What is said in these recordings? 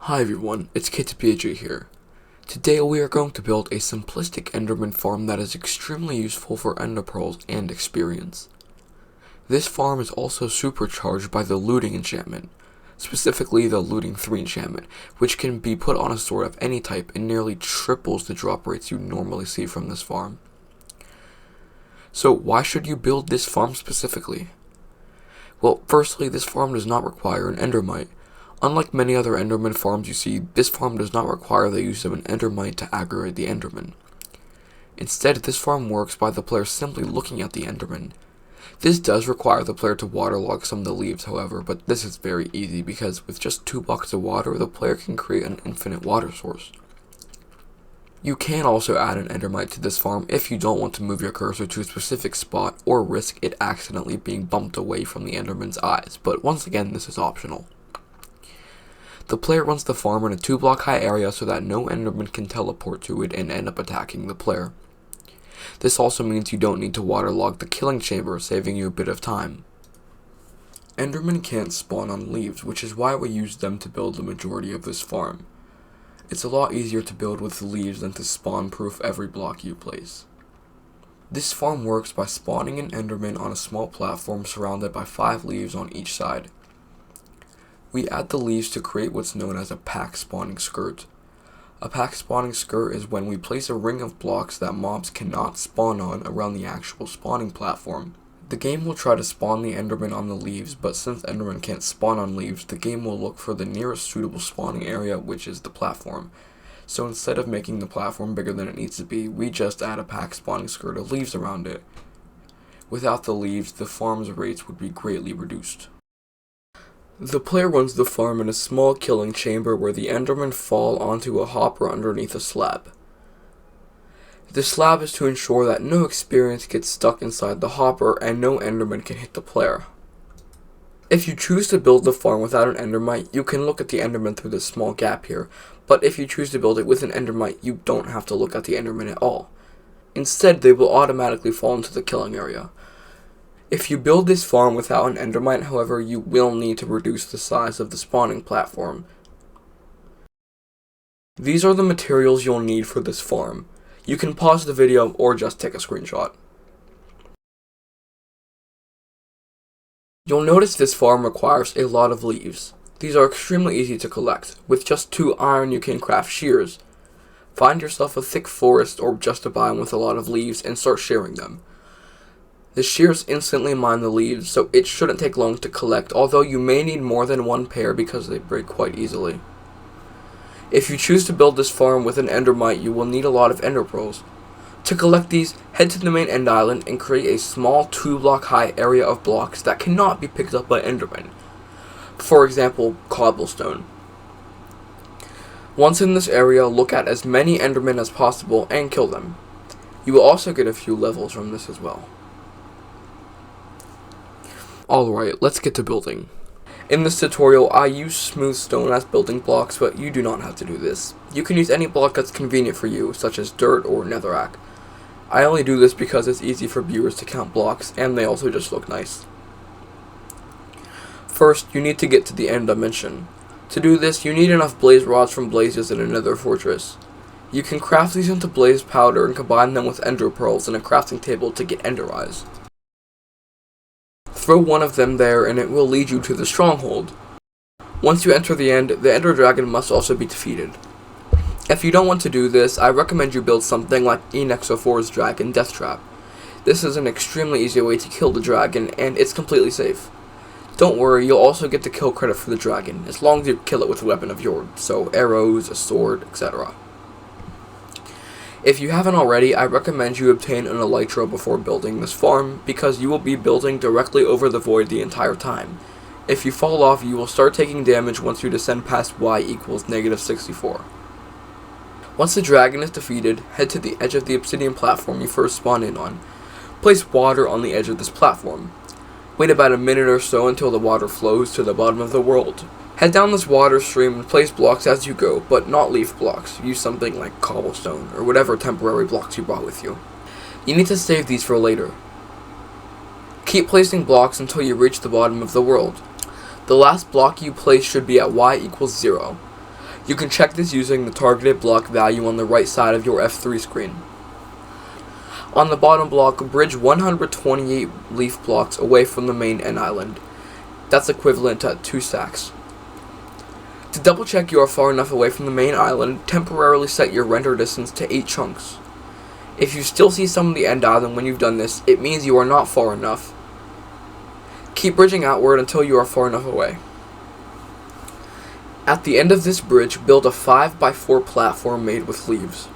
Hi everyone, it's KitPG here. Today we are going to build a simplistic Enderman farm that is extremely useful for Ender Pearls and experience. This farm is also supercharged by the looting enchantment, specifically the looting 3 enchantment, which can be put on a sword of any type and nearly triples the drop rates you normally see from this farm. So why should you build this farm specifically? Well, firstly, this farm does not require an Endermite. Unlike many other Enderman farms you see, this farm does not require the use of an Endermite to aggravate the Enderman. Instead, this farm works by the player simply looking at the Enderman. This does require the player to waterlog some of the leaves, however, but this is very easy because with just 2 buckets of water, the player can create an infinite water source. You can also add an Endermite to this farm if you don't want to move your cursor to a specific spot or risk it accidentally being bumped away from the Enderman's eyes, but once again, this is optional. The player runs the farm in a 2-block high area so that no Enderman can teleport to it and end up attacking the player. This also means you don't need to waterlog the killing chamber, saving you a bit of time. Endermen can't spawn on leaves, which is why we use them to build the majority of this farm. It's a lot easier to build with leaves than to spawn-proof every block you place. This farm works by spawning an Enderman on a small platform surrounded by 5 leaves on each side. We add the leaves to create what's known as a pack spawning skirt. A pack spawning skirt is when we place a ring of blocks that mobs cannot spawn on around the actual spawning platform. The game will try to spawn the Enderman on the leaves, but since Enderman can't spawn on leaves, the game will look for the nearest suitable spawning area, which is the platform. So instead of making the platform bigger than it needs to be, we just add a pack spawning skirt of leaves around it. Without the leaves, the farm's rates would be greatly reduced. The player runs the farm in a small killing chamber where the Endermen fall onto a hopper underneath a slab. The slab is to ensure that no experience gets stuck inside the hopper and no Enderman can hit the player. If you choose to build the farm without an Endermite, you can look at the Enderman through this small gap here, but if you choose to build it with an Endermite, you don't have to look at the Enderman at all. Instead, they will automatically fall into the killing area. If you build this farm without an Endermite, however, you will need to reduce the size of the spawning platform. These are the materials you'll need for this farm. You can pause the video or just take a screenshot. You'll notice this farm requires a lot of leaves. These are extremely easy to collect. With just 2 iron you can craft shears. Find yourself a thick forest or just a biome with a lot of leaves and start shearing them. The shears instantly mine the leaves, so it shouldn't take long to collect, although you may need more than 1 pair because they break quite easily. If you choose to build this farm with an Endermite, you will need a lot of Ender Pearls. To collect these, head to the main end island and create a small 2-block high area of blocks that cannot be picked up by Endermen. For example, cobblestone. Once in this area, look at as many Endermen as possible and kill them. You will also get a few levels from this as well. Alright, let's get to building. In this tutorial, I use smooth stone as building blocks, but you do not have to do this. You can use any block that's convenient for you, such as dirt or netherrack. I only do this because it's easy for viewers to count blocks, and they also just look nice. First, you need to get to the end dimension. To do this, you need enough blaze rods from blazes in a nether fortress. You can craft these into blaze powder and combine them with ender pearls in a crafting table to get ender eyes. Throw one of them there and it will lead you to the stronghold. Once you enter the end, the ender dragon must also be defeated. If you don't want to do this, I recommend you build something like Enexo4's dragon death trap. This is an extremely easy way to kill the dragon and it's completely safe. Don't worry, you'll also get the kill credit for the dragon, as long as you kill it with a weapon of yours, so arrows, a sword, etc. If you haven't already, I recommend you obtain an elytra before building this farm, because you will be building directly over the void the entire time. If you fall off, you will start taking damage once you descend past y equals -64. Once the dragon is defeated, head to the edge of the obsidian platform you first spawned in on. Place water on the edge of this platform. Wait about a minute or so until the water flows to the bottom of the world. Head down this water stream and place blocks as you go, but not leaf blocks. Use something like cobblestone, or whatever temporary blocks you brought with you. You need to save these for later. Keep placing blocks until you reach the bottom of the world. The last block you place should be at y equals 0. You can check this using the targeted block value on the right side of your F3 screen. On the bottom block, bridge 128 leaf blocks away from the main end island. That's equivalent to 2 stacks. To double check you are far enough away from the main island, temporarily set your render distance to 8 chunks. If you still see some of the end island when you've done this, it means you are not far enough. Keep bridging outward until you are far enough away. At the end of this bridge, build a 5x4 platform made with leaves.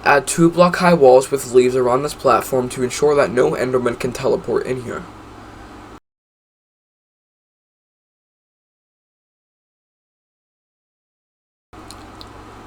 Add 2 block high walls with leaves around this platform to ensure that no Enderman can teleport in here.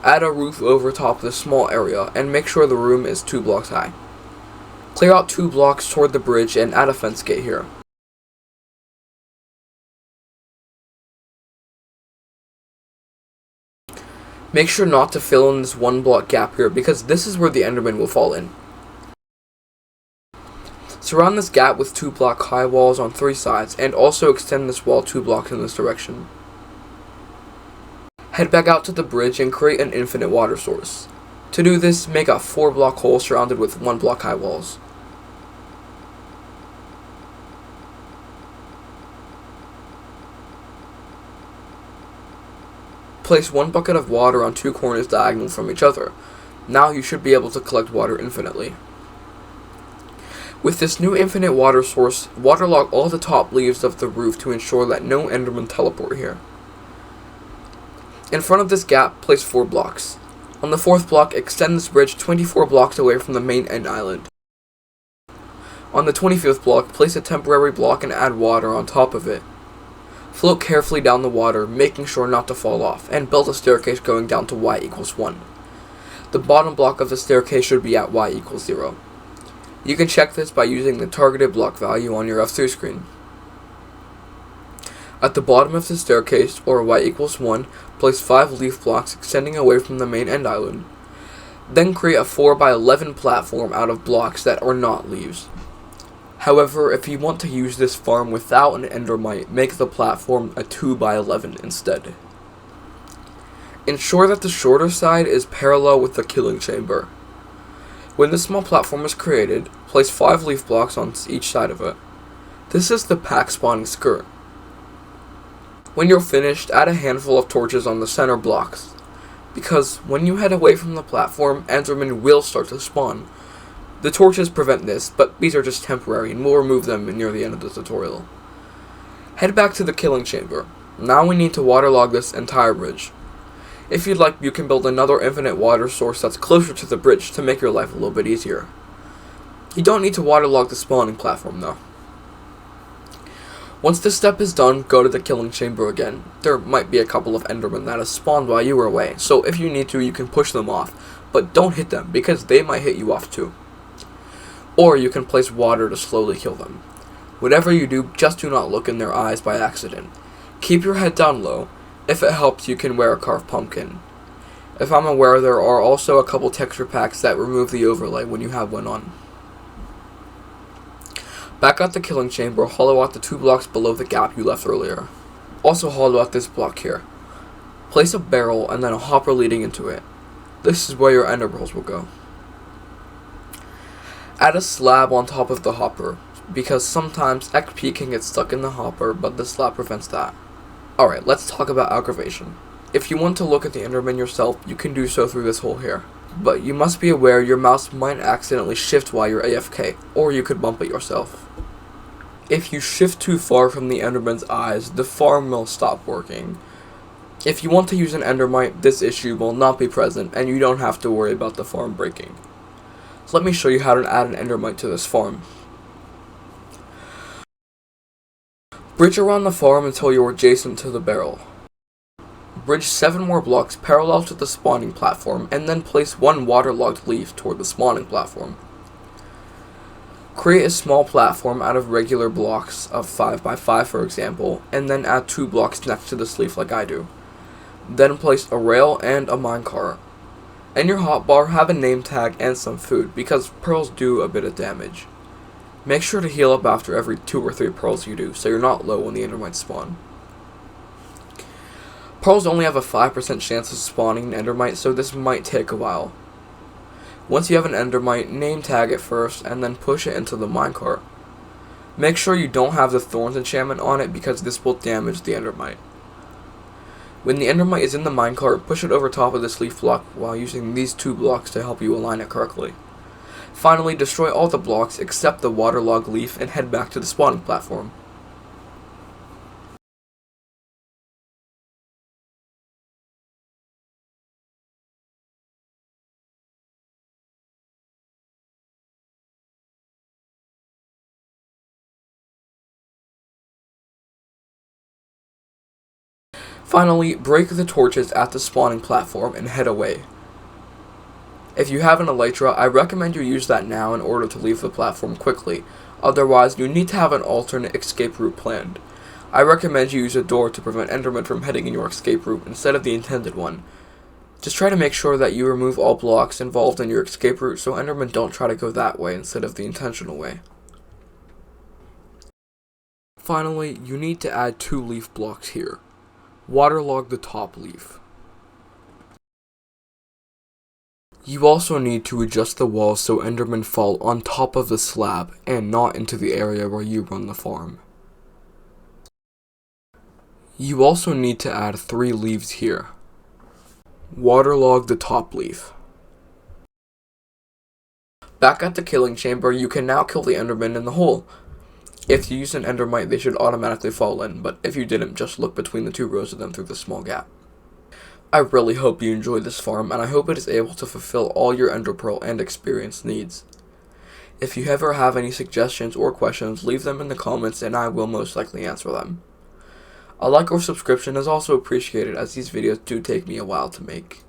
Add a roof over top this small area and make sure the room is 2 blocks high. Clear out 2 blocks toward the bridge and add a fence gate here. Make sure not to fill in this 1 block gap here because this is where the Enderman will fall in. Surround this gap with 2 block high walls on 3 sides and also extend this wall 2 blocks in this direction. Head back out to the bridge and create an infinite water source. To do this, make a 4 block hole surrounded with 1 block high walls. Place 1 bucket of water on 2 corners diagonal from each other. Now you should be able to collect water infinitely. With this new infinite water source, waterlog all the top leaves of the roof to ensure that no Enderman teleport here. In front of this gap, place 4 blocks. On the 4th block, extend this bridge 24 blocks away from the main end island. On the 25th block, place a temporary block and add water on top of it. Float carefully down the water, making sure not to fall off, and build a staircase going down to y equals 1. The bottom block of the staircase should be at y equals 0. You can check this by using the targeted block value on your F3 screen. At the bottom of the staircase, or y equals 1, place 5 leaf blocks extending away from the main end island. Then create a 4x11 platform out of blocks that are not leaves. However, if you want to use this farm without an Endermite, make the platform a 2x11 instead. Ensure that the shorter side is parallel with the killing chamber. When this small platform is created, place 5 leaf blocks on each side of it. This is the pack spawning skirt. When you're finished, add a handful of torches on the center blocks, because when you head away from the platform, Endermen will start to spawn. The torches prevent this, but these are just temporary and we'll remove them near the end of the tutorial. Head back to the killing chamber. Now we need to waterlog this entire bridge. If you'd like, you can build another infinite water source that's closer to the bridge to make your life a little bit easier. You don't need to waterlog the spawning platform though. Once this step is done, go to the killing chamber again. There might be a couple of Endermen that have spawned while you were away, so if you need to, you can push them off, but don't hit them because they might hit you off too. Or you can place water to slowly kill them. Whatever you do, just do not look in their eyes by accident. Keep your head down low. If it helps, you can wear a carved pumpkin. If I'm aware, there are also a couple texture packs that remove the overlay when you have one on. Back at the killing chamber, hollow out the 2 blocks below the gap you left earlier. Also hollow out this block here. Place a barrel and then a hopper leading into it. This is where your ender pearls will go. Add a slab on top of the hopper, because sometimes XP can get stuck in the hopper, but the slab prevents that. Alright, let's talk about aggravation. If you want to look at the Enderman yourself, you can do so through this hole here. But you must be aware your mouse might accidentally shift while you're AFK, or you could bump it yourself. If you shift too far from the Enderman's eyes, the farm will stop working. If you want to use an Endermite, this issue will not be present, and you don't have to worry about the farm breaking. Let me show you how to add an Endermite to this farm. Bridge around the farm until you are adjacent to the barrel. Bridge 7 more blocks parallel to the spawning platform, and then place 1 waterlogged leaf toward the spawning platform. Create a small platform out of regular blocks of 5x5 for example, and then add 2 blocks next to this leaf like I do. Then place a rail and a minecart. In your hotbar, have a name tag and some food, because pearls do a bit of damage. Make sure to heal up after every 2 or 3 pearls you do, so you're not low when the Endermites spawn. Pearls only have a 5% chance of spawning an Endermite, so this might take a while. Once you have an Endermite, name tag it first, and then push it into the minecart. Make sure you don't have the Thorns enchantment on it because this will damage the Endermite. When the Endermite is in the minecart, push it over top of this leaf block while using these 2 blocks to help you align it correctly. Finally, destroy all the blocks except the waterlogged leaf and head back to the spawning platform. Finally, break the torches at the spawning platform and head away. If you have an elytra, I recommend you use that now in order to leave the platform quickly, otherwise you need to have an alternate escape route planned. I recommend you use a door to prevent Endermen from heading in your escape route instead of the intended one. Just try to make sure that you remove all blocks involved in your escape route so Endermen don't try to go that way instead of the intentional way. Finally, you need to add 2 leaf blocks here. Waterlog the top leaf. You also need to adjust the walls so Endermen fall on top of the slab and not into the area where you run the farm. You also need to add 3 leaves here. Waterlog the top leaf. Back at the killing chamber, you can now kill the Enderman in the hole. If you use an Endermite, they should automatically fall in, but if you didn't, just look between the 2 rows of them through the small gap. I really hope you enjoyed this farm, and I hope it is able to fulfill all your Ender Pearl and experience needs. If you ever have any suggestions or questions, leave them in the comments and I will most likely answer them. A like or subscription is also appreciated as these videos do take me a while to make.